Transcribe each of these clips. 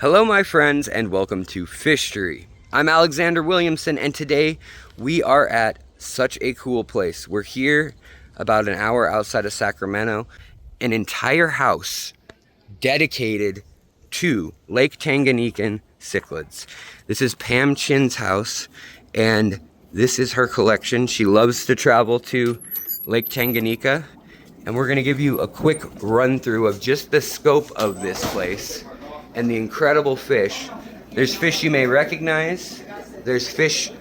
Hello my friends and welcome to FISHTORY. I'm Alexander Williamson and today we are at such a cool place. We're here about an hour outside of Sacramento, an entire house dedicated to Lake Tanganikan cichlids. This is Pam Chin's house and this is her collection. She loves to travel to Lake Tanganyika and we're going to give you a quick run through of just the scope of this place and the incredible fish. There's fish you may recognize. There's fish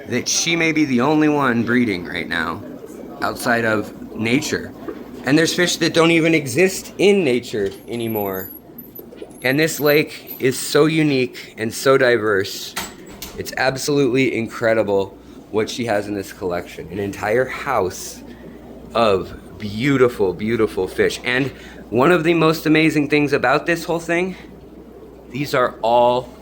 that she may be the only one breeding right now outside of nature. And there's fish that don't even exist in nature anymore. And this lake is so unique and so diverse. It's absolutely incredible what she has in this collection. An entire house of beautiful, beautiful fish. And one of the most amazing things about this whole thing, these are all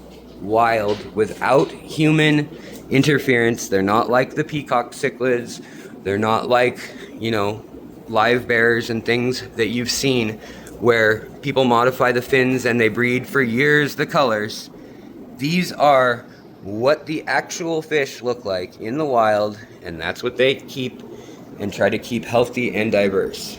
wild, without human interference. They're not like the peacock cichlids. They're not like, live bears and things that you've seen where people modify the fins and they breed for years the colors. These are what the actual fish look like in the wild, and that's what they keep and try to keep healthy and diverse.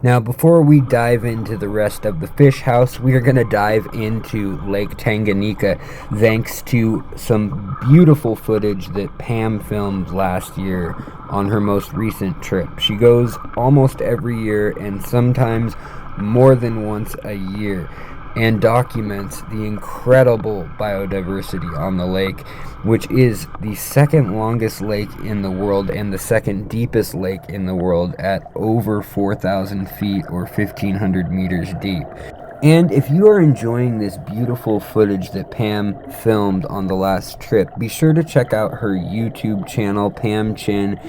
Now, before we dive into the rest of the fish house, we are going to dive into Lake Tanganyika thanks to some beautiful footage that Pam filmed last year on her most recent trip. She goes almost every year and sometimes more than once a year and documents the incredible biodiversity on the lake, which is the second longest lake in the world and the second deepest lake in the world at over 4,000 feet or 1,500 meters deep. And if you are enjoying this beautiful footage that Pam filmed on the last trip, be sure to check out her YouTube channel, Pam Chin,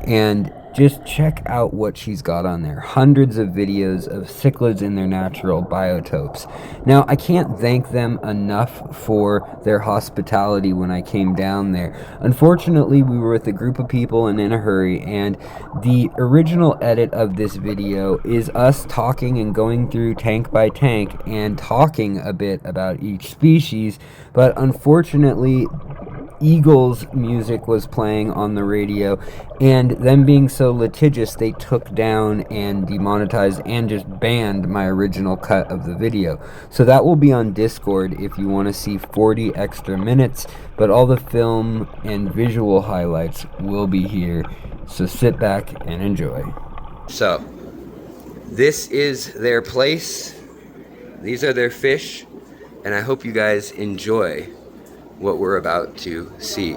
and just check out what she's got on there. Hundreds of videos of cichlids in their natural biotopes. Now, I can't thank them enough for their hospitality when I came down there. Unfortunately, we were with a group of people and in a hurry, and the original edit of this video is us talking and going through tank by tank and talking a bit about each species, but unfortunately, Eagles music was playing on the radio, and them being so litigious, they took down and demonetized and just banned my original cut of the video. So that will be on Discord if you want to see 40 extra minutes, but all the film and visual highlights will be here. So sit back and enjoy. So this is their place. These are their fish, and I hope you guys enjoy what we're about to see.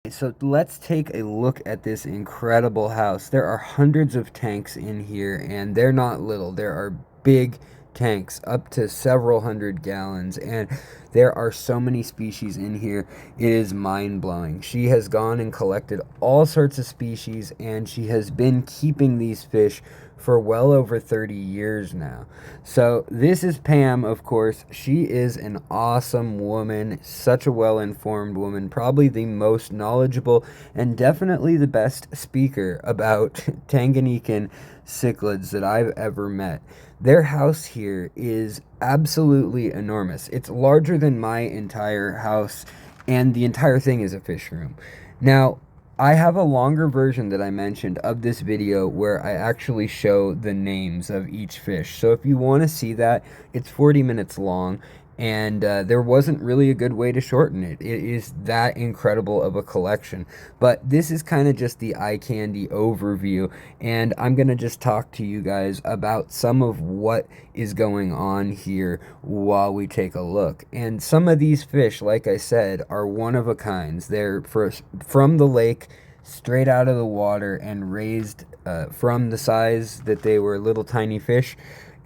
So let's take a look at this incredible house. There are hundreds of tanks in here, and they're not little. There are big tanks up to several hundred gallons, and there are so many species in here. It is mind-blowing. She has gone and collected all sorts of species, and she has been keeping these fish for well over 30 years now. So this is Pam, of course. She is an awesome woman, such a well-informed woman, probably the most knowledgeable and definitely the best speaker about Tanganikan cichlids that I've ever met. Their house here is absolutely enormous. It's larger than my entire house, and the entire thing is a fish room. Now, I have a longer version that I mentioned of this video where I actually show the names of each fish. So if you want to see that, it's 40 minutes long, and there wasn't really a good way to shorten it. It is that incredible of a collection. But this is kind of just the eye candy overview, and I'm going to just talk to you guys about some of what is going on here while we take a look. And some of these fish, like I said, are one of a kinds. They're from the lake, straight out of the water, and raised from the size that they were little tiny fish.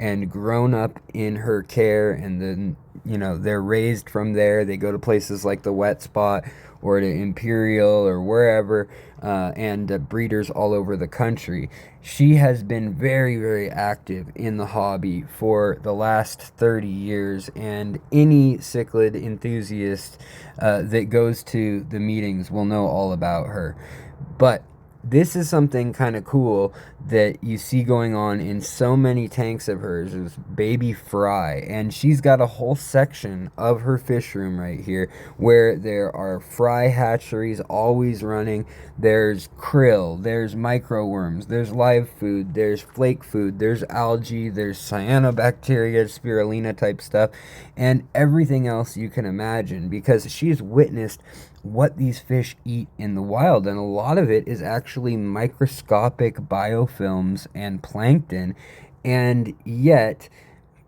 and grown up in her care, and then, you know, they're raised from there. They go to places like the Wet Spot or to Imperial or wherever, and breeders all over the country. She has been very, very active in the hobby for the last 30 years, and any cichlid enthusiast that goes to the meetings will know all about her. But this is something kind of cool that you see going on in so many tanks of hers, is baby fry. And she's got a whole section of her fish room right here where there are fry hatcheries always running. There's krill, there's microworms, there's live food, there's flake food, there's algae, there's cyanobacteria, spirulina type stuff, and everything else you can imagine, because she's witnessed what these fish eat in the wild, and a lot of it is actually microscopic biofilms and plankton, and yet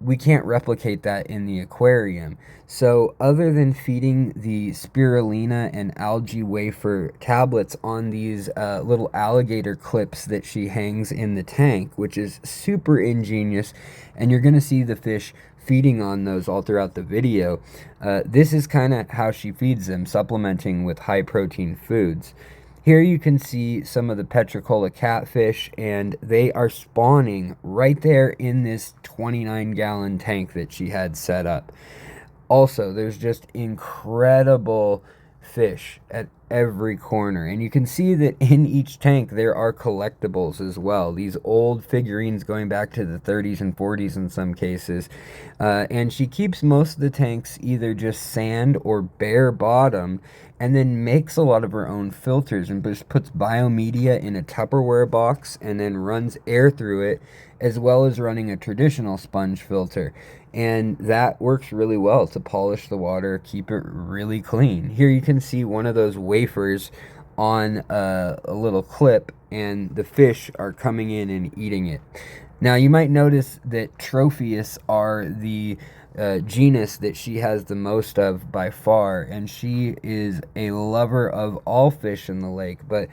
we can't replicate that in the aquarium. So other than feeding the spirulina and algae wafer tablets on these little alligator clips that she hangs in the tank, which is super ingenious, and you're going to see the fish feeding on those all throughout the video, this is kind of how she feeds them, supplementing with high protein foods. Here you can see some of the Petricola catfish, and they are spawning right there in this 29-gallon tank that she had set up. Also, there's just incredible fish at every corner, and you can see that in each tank there are collectibles as well, these old figurines going back to the 30s and 40s in some cases, and she keeps most of the tanks either just sand or bare bottom, and then makes a lot of her own filters and just puts biomedia in a Tupperware box and then runs air through it, as well as running a traditional sponge filter. And that works really well to polish the water, keep it really clean. Here you can see one of those wafers on a little clip, and the fish are coming in and eating it. Now you might notice that Tropheus are the genus that she has the most of by far, and she is a lover of all fish in the lake, but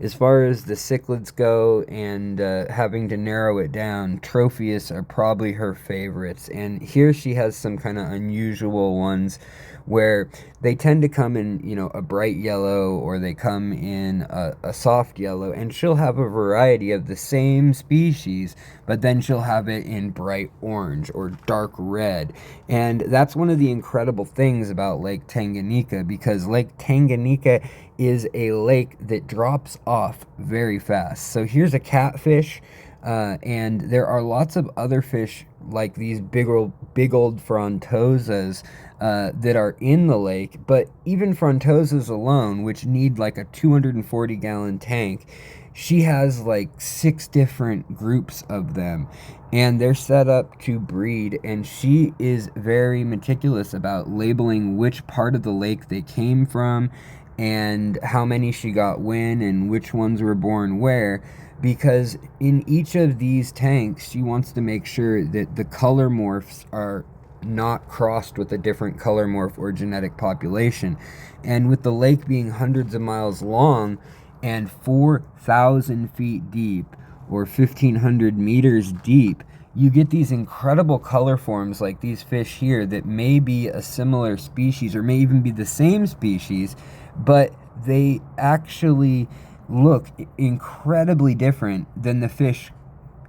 as far as the cichlids go, and having to narrow it down, Tropheus are probably her favorites. And here she has some kind of unusual ones where they tend to come in, you know, a bright yellow, or they come in a soft yellow, and she'll have a variety of the same species, but then she'll have it in bright orange or dark red. And that's one of the incredible things about Lake Tanganyika, because Lake Tanganyika is a lake that drops off very fast. So here's a catfish, and there are lots of other fish like these big old frontosas that are in the lake, but even frontosas alone, which need like a 240-gallon tank, she has like 6 different groups of them, and they're set up to breed, and she is very meticulous about labeling which part of the lake they came from and how many she got when and which ones were born where, because in each of these tanks she wants to make sure that the color morphs are not crossed with a different color morph or genetic population. And with the lake being hundreds of miles long and 4,000 feet deep, or 1,500 meters deep, you get these incredible color forms like these fish here that may be a similar species or may even be the same species, but they actually look incredibly different than the fish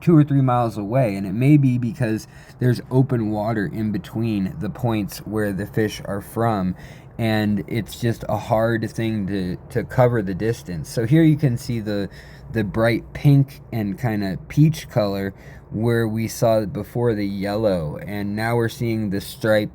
2 or 3 miles away. And it may be because there's open water in between the points where the fish are from, and it's just a hard thing to cover the distance. So here you can see the bright pink and kind of peach color where we saw before the yellow, and now we're seeing the stripe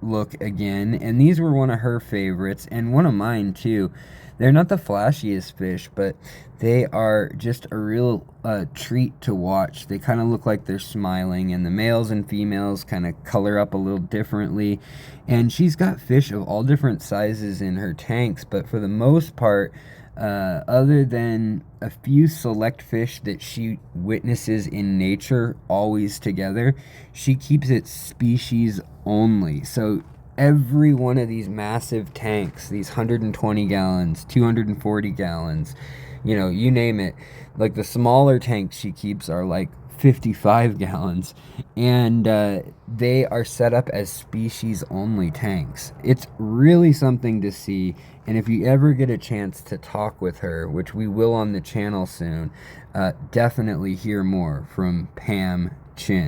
look again. And these were one of her favorites, and one of mine too. They're not the flashiest fish, but they are just a real treat to watch. They kind of look like they're smiling, and the males and females kind of color up a little differently. And she's got fish of all different sizes in her tanks, but for the most part, other than a few select fish that she witnesses in nature always together, she keeps it species only. So every one of these massive tanks, these 120 gallons, 240 gallons, you know, you name it, like the smaller tanks she keeps are like 55 gallons, and they are set up as species only tanks. It's really something to see, and if you ever get a chance to talk with her, which we will on the channel soon, definitely hear more from Pam Chin.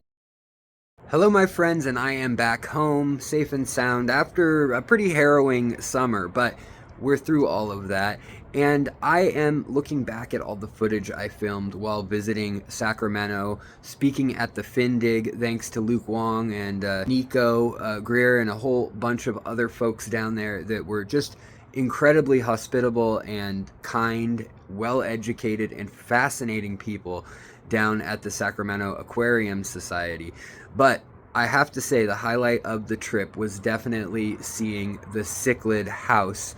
Hello my friends, and I am back home safe and sound after a pretty harrowing summer, but we're through all of that, and I am looking back at all the footage I filmed while visiting Sacramento, speaking at the Findig, thanks to Luke Wong and Nico Greer and a whole bunch of other folks down there that were just incredibly hospitable and kind, well-educated, and fascinating people down at the Sacramento Aquarium Society. But I have to say the highlight of the trip was definitely seeing the Cichlid house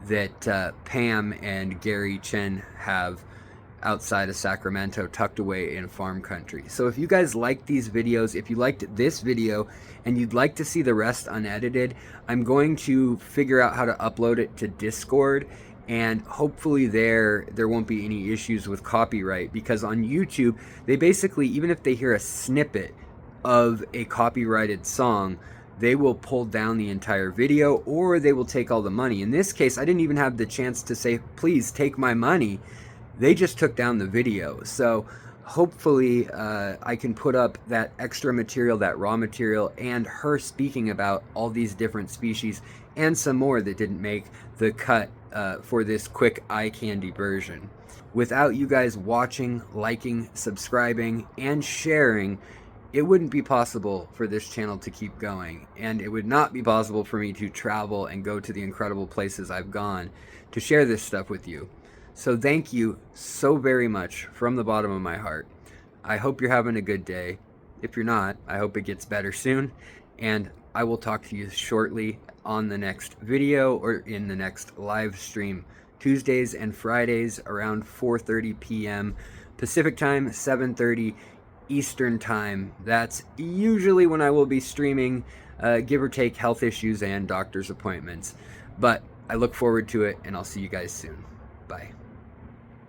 that Pam and Gary Chen have outside of Sacramento, tucked away in farm country. So if you guys like these videos, if you liked this video and you'd like to see the rest unedited, I'm going to figure out how to upload it to Discord, and hopefully there won't be any issues with copyright, because on YouTube they basically, even if they hear a snippet of a copyrighted song, they will pull down the entire video, or they will take all the money. In this case, I didn't even have the chance to say, please take my money. They just took down the video. So hopefully I can put up that extra material, that raw material, and her speaking about all these different species and some more that didn't make the cut for this quick eye candy version. Without you guys watching, liking, subscribing, and sharing, it wouldn't be possible for this channel to keep going, and it would not be possible for me to travel and go to the incredible places I've gone to share this stuff with you. So thank you so very much from the bottom of my heart. I hope you're having a good day. If you're not, I hope it gets better soon, and I will talk to you shortly on the next video or in the next live stream, Tuesdays and Fridays around 4:30 p.m. Pacific time, 7:30 Eastern time. That's usually when I will be streaming, give or take health issues and doctor's appointments. But I look forward to it, and I'll see you guys soon. Bye.